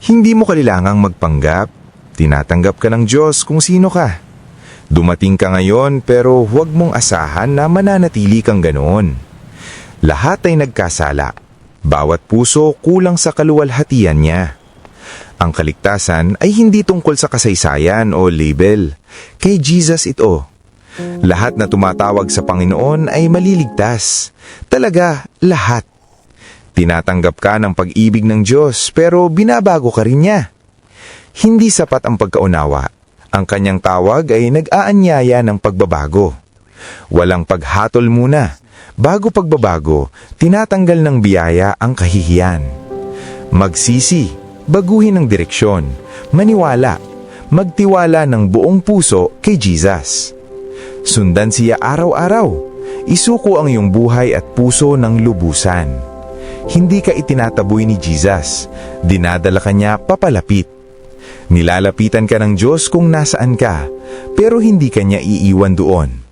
Hindi mo kailangang magpanggap. Tinatanggap ka ng Diyos kung sino ka. Dumating ka ngayon pero huwag mong asahan na mananatili kang ganoon. Lahat ay nagkasala. Bawat puso kulang sa kaluwalhatian niya. Ang kaligtasan ay hindi tungkol sa kasaysayan o label. Kay Jesus ito. Lahat na tumatawag sa Panginoon ay maliligtas. Talaga, lahat. Tinatanggap ka ng pag-ibig ng Diyos pero binabago ka rin niya. Hindi sapat ang pagkaunawa. Ang kanyang tawag ay nag-aanyaya ng pagbabago. Walang paghatol muna. Bago pagbabago, tinatanggal ng biyaya ang kahihiyan. Magsisi, baguhin ang direksyon, maniwala, magtiwala ng buong puso kay Jesus. Sundan siya araw-araw. Isuko ang iyong buhay at puso ng lubusan. Hindi ka itinataboy ni Jesus. Dinadala ka niya papalapit. Nilalapitan ka ng Diyos kung nasaan ka, pero hindi ka niya iiwan doon.